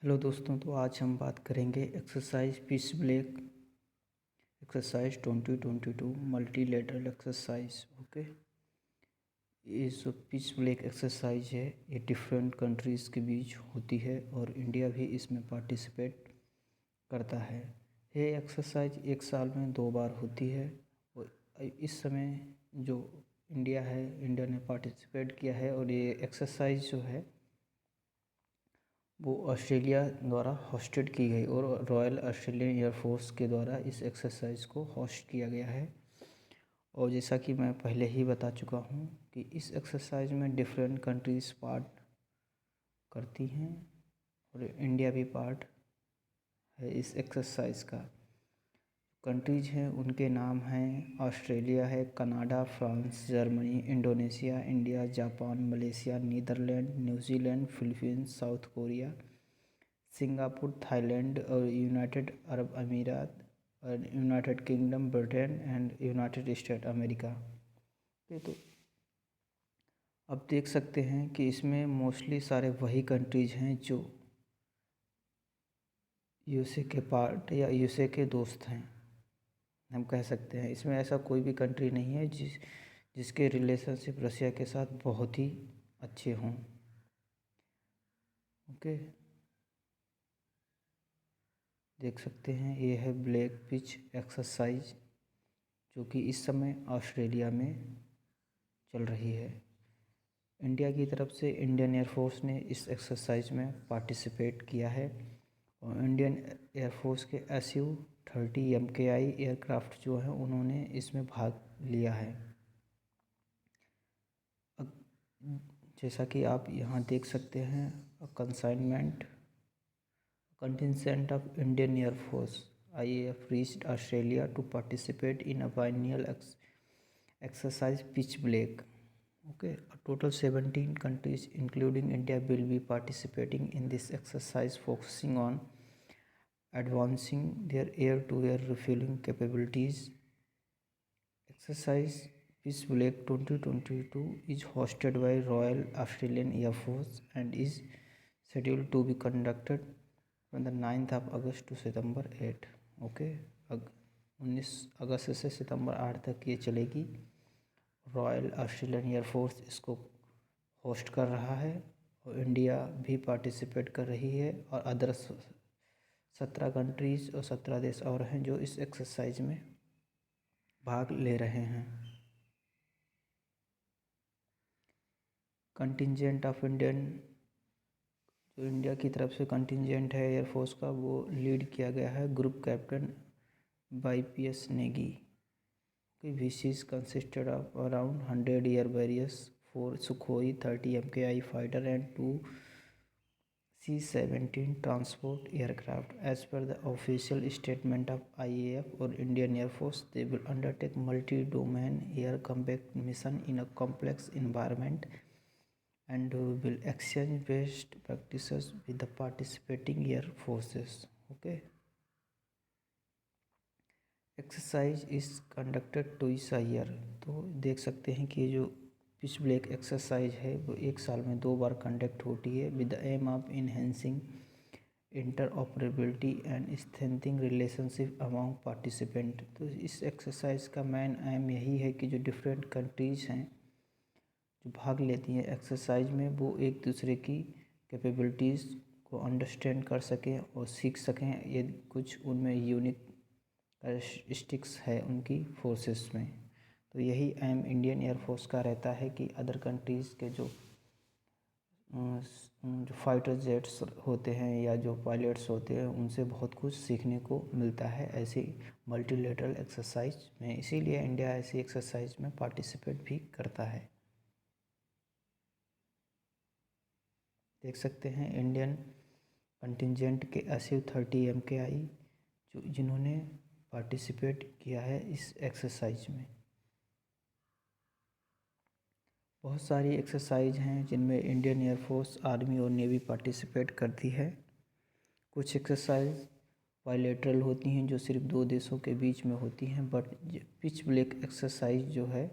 Hello दोस्तों, तो आज हम बात करेंगे exercise peace break exercise 2022 multilateral exercise. Okay, ये जो पीस ब्रेक एक्सरसाइज है ये डिफरेंट कंट्रीज़ के बीच होती है और इंडिया भी इसमें पार्टिसिपेट करता है। ये एक्सरसाइज एक साल में 2 बार होती है और इस समय जो इंडिया ने पार्टिसिपेट किया है और ये एक्सरसाइज जो है वो ऑस्ट्रेलिया द्वारा होस्टेड की गई और रॉयल ऑस्ट्रेलियन एयरफोर्स के द्वारा इस एक्सरसाइज को होस्ट किया गया है। और जैसा कि मैं पहले ही बता चुका हूँ कि इस एक्सरसाइज में डिफरेंट कंट्रीज़ पार्ट करती हैं और इंडिया भी पार्ट है इस एक्सरसाइज का। कंट्रीज हैं उनके नाम हैं ऑस्ट्रेलिया है, Canada, France, Germany, Indonesia, India, Japan, Malaysia, Netherland, New Zealand, Philippines, South Korea, Singapore, Thailand और यूनाइटेड अरब अमीरात और United Kingdom, Britain and United State America. तो अब देख सकते हैं कि इसमें मोस्टली सारे वही कंट्रीज हैं जो यूएसए के पार्ट या यूएसए के दोस्त हैं, हम कह सकते हैं। इसमें ऐसा कोई भी कंट्री नहीं है जिसके रिलेशनशिप रसिया के साथ बहुत ही अच्छे हों। ओके, देख सकते हैं ये है ब्लैक पिच एक्सरसाइज जो कि इस समय ऑस्ट्रेलिया में चल रही है। इंडिया की तरफ से इंडियन एयरफोर्स ने इस एक्सरसाइज में पार्टिसिपेट किया है और इंडियन एयरफोर्स के SU-30 MKI एयरक्राफ्ट जो हैं उन्होंने इसमें भाग लिया है। जैसा कि आप यहाँ देख सकते हैं, contingent of Indian Air Force IAF reached Australia to participate in a biennial exercise pitch black. Okay, a total 17 countries including India will be participating in this exercise, focusing on advancing their air-to-air refueling capabilities. Exercise Peace Black 2022 is hosted by Royal Australian Air Force and is scheduled to be conducted from the 9th of August to September 8. Okay, 19 अगस्त से सितंबर 8 तक ये चलेगी। Royal Australian air force इसको host कर रहा है और India भी पार्टिसिपेट कर रही है और अदर 17 कंट्रीज़ और 17 देश और हैं जो इस एक्सरसाइज में भाग ले रहे हैं। कंटिजेंट ऑफ इंडियन, जो इंडिया की तरफ से कंटिजेंट है एयरफोर्स का, वो लीड किया गया है group captain by PS Negi. विशेष consisted of around 100 air barriers, 4 Sukhoi 30 MKI fighter and 2 C-17 transport aircraft. As per the official statement of IAF or Indian Air Force, they will undertake multi-domain air combat mission in a complex environment and will exchange best practices with the participating air forces. Okay. Exercise is conducted twice a year. तो देख सकते हैं कि जो pitch black exercise है वो एक साल में 2 बार कंडक्ट होती है with the aim of enhancing interoperability and strengthening relationship among participant. तो इस एक्सरसाइज का मेन एम यही है कि जो डिफरेंट कंट्रीज़ हैं जो भाग लेती हैं एक्सरसाइज में, वो एक दूसरे की कैपेबिलिटीज़ को अंडरस्टैंड कर सकें और सीख सकें यदि कुछ उनमें यूनिक कैरेक्टरिस्टिक्स है उनकी फोर्सेस में। तो यही एम इंडियन एयरफोर्स का रहता है कि अदर कंट्रीज़ के जो फाइटर जेट्स होते हैं या जो पायलट्स होते हैं उनसे बहुत कुछ सीखने को मिलता है ऐसी मल्टीलेटरल एक्सरसाइज में। इसीलिए इंडिया ऐसी एक्सरसाइज में पार्टिसिपेट भी करता है। देख सकते हैं इंडियन कंटिजेंट के SU-30 MKI जिन्होंने पार्टिसिपेट किया है इस एक्सरसाइज में। बहुत सारी एक्सरसाइज हैं जिनमें इंडियन एयरफोर्स, आर्मी और नेवी पार्टिसिपेट करती है। कुछ एक्सरसाइज बायलैटरल होती हैं जो सिर्फ 2 देशों के बीच में होती हैं, बट पिच ब्लैक एक्सरसाइज जो है